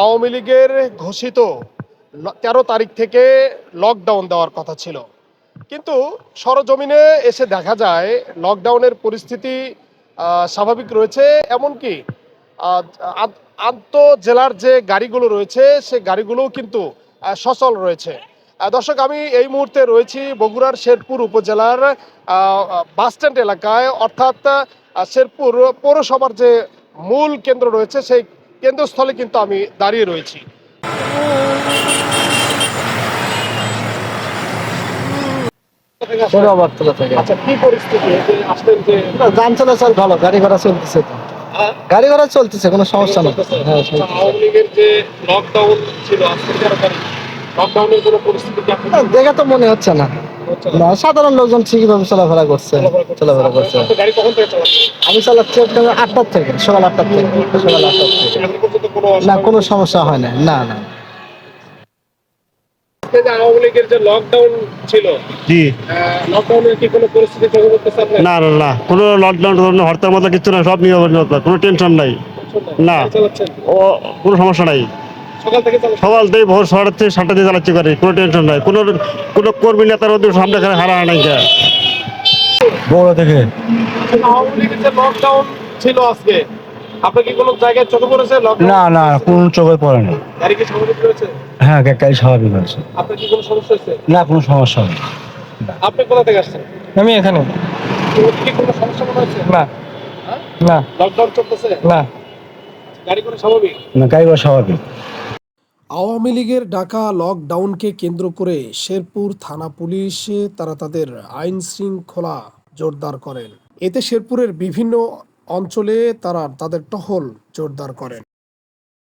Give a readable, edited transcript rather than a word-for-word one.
আওয়ামী লীগের ঘোষিত 13 তারিখ থেকে লকডাউন দেওয়ার কথা ছিল, কিন্তু সরজমিনে এসে দেখা যায় লকডাউনের পরিস্থিতি স্বাভাবিক রয়েছে। এমনকি আন্তঃ জেলার যে গাড়িগুলো রয়েছে সে গাড়িগুলোও কিন্তু সচল রয়েছে। দর্শক, আমি এই মুহূর্তে রয়েছি বগুড়ার শেরপুর উপজেলার বাসস্ট্যান্ড এলাকায়, অর্থাৎ শেরপুর পৌরসভার যে মূল কেন্দ্র রয়েছে সেই কেন্দ্রস্থলে কিন্তু আমি দাঁড়িয়ে রয়েছি। আচ্ছা, কি পরিস্থিতি? আসলেন যে যান চলাচল ভালো, গাড়ি ঘোড়া চলতেছে তো, গাড়ি ঘোড়া চলতেছে, কোনো সমস্যা নেই। হ্যাঁ, আওয়ামী লীগের যে লকডাউন ছিল আজকে 13 তারিখ, লকডাউনের কোনো পরিস্থিতি কি আপনি দেখে তো মনে হচ্ছে না। না, সাধারণ লোকজন ঠিকভাবে চলাফেরা করছে। আপনি গাড়ি কখন থেকে চালাচ্ছেন? আমি চালাচ্ছি আপনার 8টার থেকে, সকাল 8টার থেকে। এখন পর্যন্ত কোনো না, কোনো সমস্যা হয় না। না না, আজকে যে আওয়ামী লীগের যে লকডাউন ছিল, জি লকডাউনের কি কোনো পরিস্থিতি চোখে পড়তেছে আপনার? না না না, কোনো লকডাউন হরতাল মতো কিছু না, সব নিয়ম, কোনো টেনশন নাই। না, গাড়ি চালাচ্ছেন ও কোনো সমস্যা নাই। সকাল থেকে চালাচ্ছেন? সকাল থেকে ভোর 6টা থেকে 7টা দিয়ে চালাচ্ছি গাড়ি, কোনো টেনশন নাই। কোনো কর্মী নেতার ওদের সামনে হারা নাই। বড় থেকে আওয়ামী লীগের যে লকডাউন ছিল আজকে, আপনার কি কোনো জায়গায় চোখে পড়েছে লকডাউন? না না, কোন চোখে পড়ে না। গাড়ি কি স্বাভাবিক রয়েছে? হ্যাঁ, গাড়ি স্বাভাবিক আছে। আপনার কি কোনো সমস্যা হয়েছে? না, কোনো সমস্যা নেই। আপনি কোথা থেকে আসছেন? আমি এখানে। কি কোনো সমস্যা মনে হচ্ছে? না হ্যাঁ? না লকডাউন চলতেছে? না গাড়ি কোনো স্বাভাবিক? না, গাড়ি ঘোড়া স্বাভাবিক। আওয়ামী লীগের ডাকা লকডাউনকে কেন্দ্র করে শেরপুর থানা পুলিশ তারা তাদের আইন শৃঙ্খলা জোরদার করেন। এতে শেরপুরের বিভিন্ন অঞ্চলে তারা তাদের টহল জোরদার করেন।